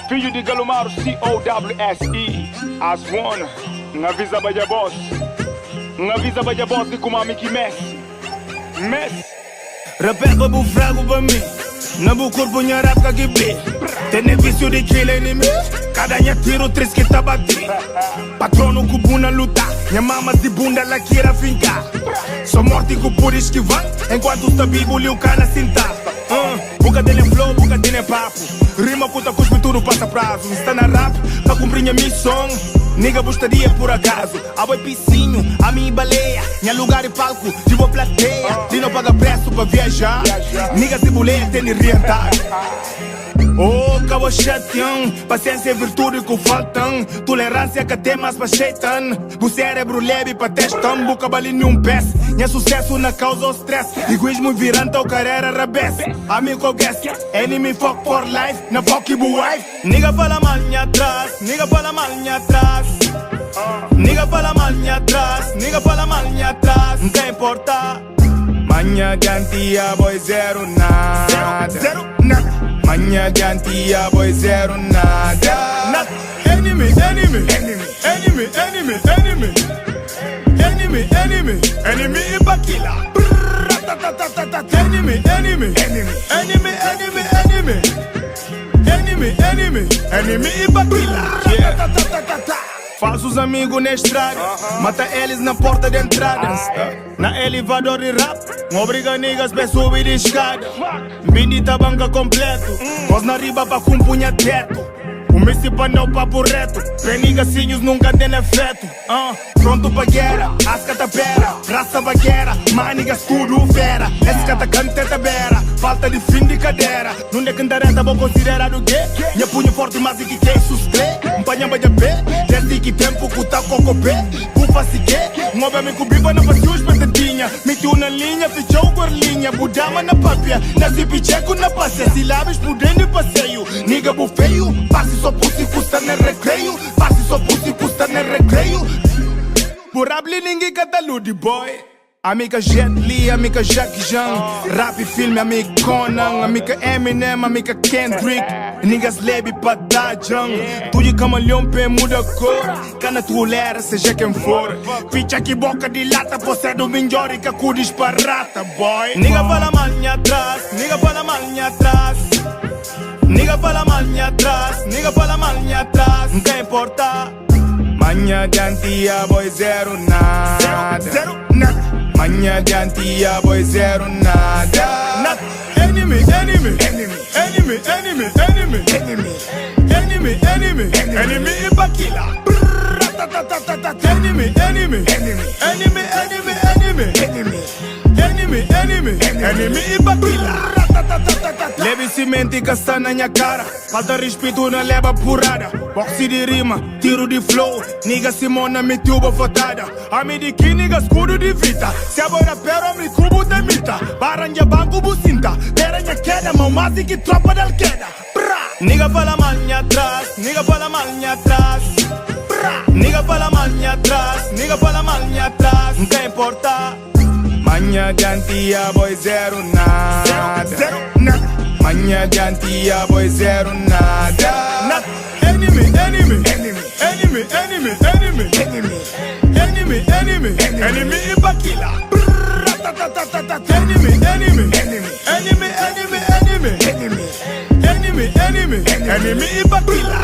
Filho de Galomaro, COWSE, as one, avisa Baja Boss, avisa Baja Boss de como Mickey Messi. Repega bu frago pra mim, na bu corpo nha rap ka gibi. Tem vício de kill enemy, cada nha tiro três que tá bati. Patrono com bunda luta, minha mama de bunda lá queira fincar. Sou morte com por esquivar, enquanto está vivo liu cana cintar. Boca dele é flow, boca dele é papo. Rima puta cuspe tudo passa prazo. Está na rap, pra cumprir minha missão. Nigga gostaria por acaso. A boi piscinho, a minha baleia. Minha lugar e palco, tipo plateia. E não paga preço pra viajar. Nigga se boleia, tem de orientar. Oh, cabo chatão, paciência e virtude que faltam. Tolerância que tem mais pra shaitan. O cérebro leve pra testam. Boca balinha um pés. Minha sucesso na causa o stress. Egoísmo virando a carreira rabesse. Amigo guess, enemy fuck for life. Na fuck bu wife. Nigga fala mal minha atrás. Nigga fala mal minha atrás. Nigga fala mal minha atrás. Nigga fala mal minha atrás. Não tem importa. Manhã gantia boy zero nada. Zero nada. Manhã gantia boy zero nada. Enemy, enemy, enemy, enemy, enemy, enemy, enemy, enemy, enemy e baquila. Enemy, enemy, enemy, enemy, enemy, enemy, enemy, enemy, enemy e baquila. Falsos amigos na estrada, mata eles na porta de entrada. Na elevador de rap, obriga niggas pra subir de escada. Bendita banca completo, voz na riba pra compunha teto. O Messi para o papo reto, penigacinhos nunca tem efeito. Pronto pra guerra, as catapera, raça vaqueira, manigas tudo fera. Esse cata canteta beira, falta de fim de cadeira. Não é cantareta, vou considerar o quê? Minha punho forte, mas e que é susclé? Panha baia pé, desde que tempo que tá com pé. Ufa se quer, move me cubiba na passius batatinha. Meteu na linha, fechou com a linha. Budama na papia, na zipicheco na passeia. Silabes por dentro de passeio, niga bufeio. Passe só pussy custa no recreio. Passe só pussy custa no recreio. Por habli ninguém catalude boy. Amiga Jet Li, amiga Jackie Chan. Rap filme, amiga Conan. Amiga Eminem, amiga Kendrick. Niggas lebe pra dar jam. Tu de camaleão pé muda cor. Cana tu lera, seja quem for. Ficha que boca de lata, você é do minjori que cu disparata boy. Nigga fala mal minha atrás, nigga fala mal minha atrás. Nigga fala mal minha atrás, nigga fala mal minha atrás. Não tem importa. Manhã gantia boy zero nada. Zero nada. Manhã gantia boy zero nada. Enemy, enemy, enemy, enemy, enemy, enemy, enemy, enemy, enemy, enemy e baquila. Enemy, enemy, enemy, enemy, enemy, enemy, enemy, enemy, enemy, enemy e baquila. Leve cimento e caça na minha cara. Falta respeito, não leva porrada. Boxe de rima, tiro de flow. Niga Simona me tuba fotada. A me de que niga escudo de vita. Se agora pera me cubo de mita. Baranja banco bucinta. Pera minha queda, mão mais que tropa da queda. Niga fala mal minha atrás. Niga fala mal minha atrás. Niga fala mal minha atrás. Niga fala mal minha atrás. Não tem importa. Manhã gantia boy zero nada. Zero nada. Manhã gantia boy zero nada. Enemy, enemy, enemy, enemy, enemy, enemy, enemy, enemy, enemy, enemy e baquila. Enemy, enemy, enemy, enemy, enemy, enemy, enemy, enemy, enemy, enemy e baquila.